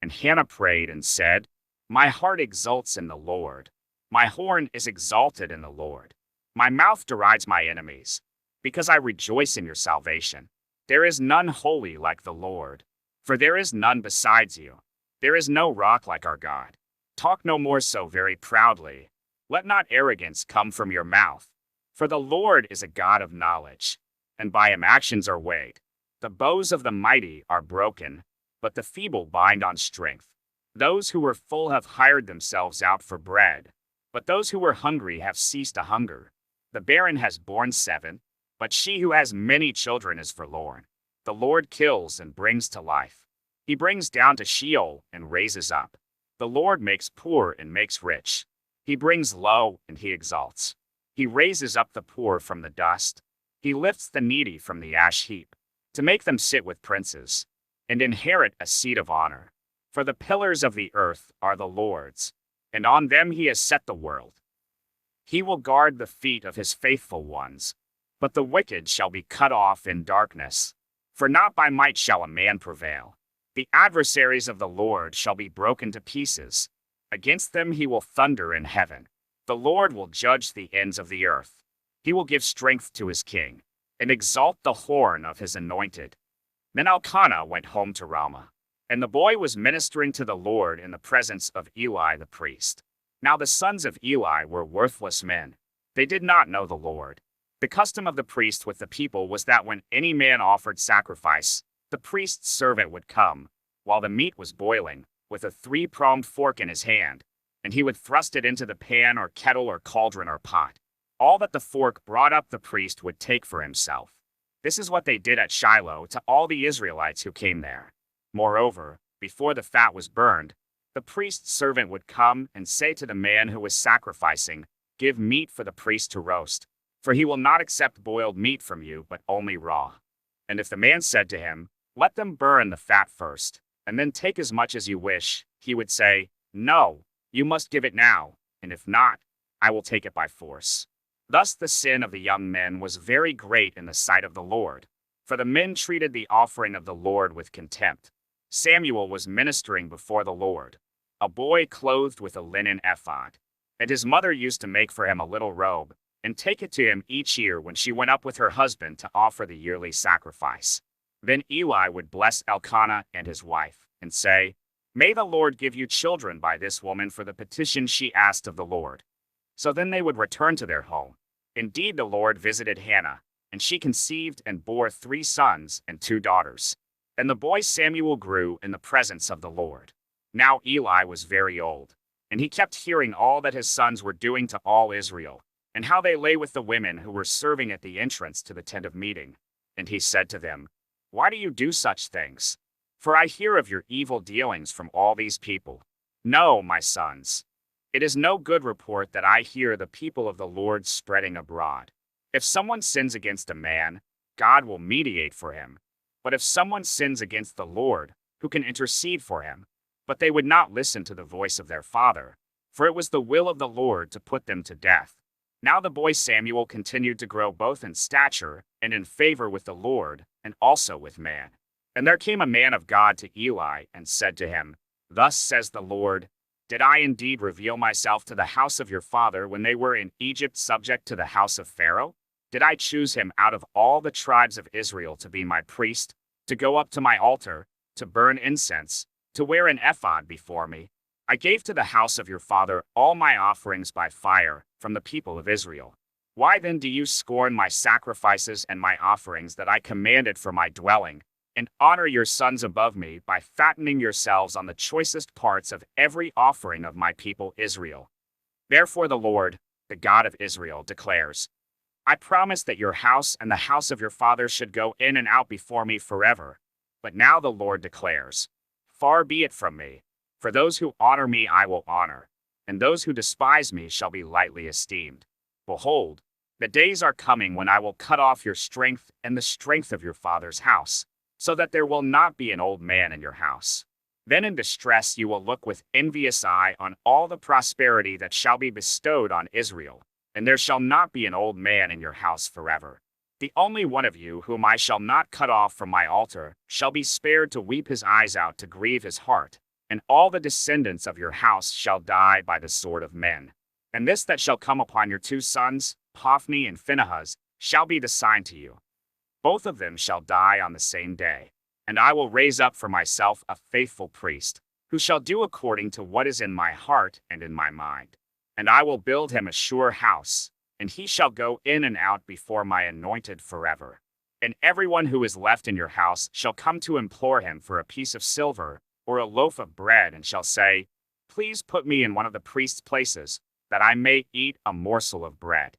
And Hannah prayed and said, My heart exults in the Lord. My horn is exalted in the Lord. My mouth derides my enemies, because I rejoice in your salvation. There is none holy like the Lord, for there is none besides you. There is no rock like our God. Talk no more so very proudly. Let not arrogance come from your mouth. For the Lord is a God of knowledge, and by him actions are weighed. The bows of the mighty are broken, but the feeble bind on strength. Those who were full have hired themselves out for bread, but those who were hungry have ceased to hunger. The barren has borne 7, but she who has many children is forlorn. The Lord kills and brings to life. He brings down to Sheol and raises up. The Lord makes poor and makes rich. He brings low and he exalts. He raises up the poor from the dust. He lifts the needy from the ash heap, to make them sit with princes, and inherit a seat of honor. For the pillars of the earth are the Lord's, and on them he has set the world. He will guard the feet of his faithful ones, but the wicked shall be cut off in darkness. For not by might shall a man prevail. The adversaries of the Lord shall be broken to pieces. Against them he will thunder in heaven. The Lord will judge the ends of the earth. He will give strength to his king, and exalt the horn of his anointed. Then Elkanah went home to Ramah, and the boy was ministering to the Lord in the presence of Eli the priest. Now the sons of Eli were worthless men. They did not know the Lord. The custom of the priest with the people was that when any man offered sacrifice, the priest's servant would come, while the meat was boiling, with a 3-pronged fork in his hand, and he would thrust it into the pan or kettle or cauldron or pot. All that the fork brought up the priest would take for himself. This is what they did at Shiloh to all the Israelites who came there. Moreover, before the fat was burned, the priest's servant would come and say to the man who was sacrificing, Give meat for the priest to roast, for he will not accept boiled meat from you, but only raw. And if the man said to him, Let them burn the fat first, and then take as much as you wish, he would say, No, you must give it now, and if not, I will take it by force. Thus the sin of the young men was very great in the sight of the Lord, for the men treated the offering of the Lord with contempt. Samuel was ministering before the Lord, a boy clothed with a linen ephod, and his mother used to make for him a little robe, and take it to him each year when she went up with her husband to offer the yearly sacrifice. Then Eli would bless Elkanah and his wife, and say, May the Lord give you children by this woman for the petition she asked of the Lord. So then they would return to their home. Indeed, the Lord visited Hannah, and she conceived and bore 3 sons and 2 daughters. And the boy Samuel grew in the presence of the Lord. Now Eli was very old, and he kept hearing all that his sons were doing to all Israel, and how they lay with the women who were serving at the entrance to the tent of meeting. And he said to them, Why do you do such things? For I hear of your evil dealings from all these people. No, my sons. It is no good report that I hear the people of the Lord spreading abroad. If someone sins against a man, God will mediate for him. But if someone sins against the Lord, who can intercede for him? But they would not listen to the voice of their father, for it was the will of the Lord to put them to death. Now the boy Samuel continued to grow both in stature and in favor with the Lord, and also with man. And there came a man of God to Eli and said to him, Thus says the Lord, Did I indeed reveal myself to the house of your father when they were in Egypt subject to the house of Pharaoh? Did I choose him out of all the tribes of Israel to be my priest, to go up to my altar, to burn incense, to wear an ephod before me? I gave to the house of your father all my offerings by fire from the people of Israel. Why then do you scorn my sacrifices and my offerings that I commanded for my dwelling, and honor your sons above me by fattening yourselves on the choicest parts of every offering of my people Israel? Therefore the Lord, the God of Israel, declares, I promised that your house and the house of your father should go in and out before me forever. But now the Lord declares, Far be it from me. For those who honor me I will honor, and those who despise me shall be lightly esteemed. Behold, the days are coming when I will cut off your strength and the strength of your father's house, so that there will not be an old man in your house. Then in distress you will look with envious eye on all the prosperity that shall be bestowed on Israel, and there shall not be an old man in your house forever. The only one of you whom I shall not cut off from my altar shall be spared to weep his eyes out to grieve his heart, and all the descendants of your house shall die by the sword of men. And this that shall come upon your two sons, Hophni and Phinehas, shall be the sign to you. Both of them shall die on the same day. And I will raise up for myself a faithful priest, who shall do according to what is in my heart and in my mind. And I will build him a sure house, and he shall go in and out before my anointed forever. And everyone who is left in your house shall come to implore him for a piece of silver or a loaf of bread, and shall say, Please put me in one of the priest's places, that I may eat a morsel of bread.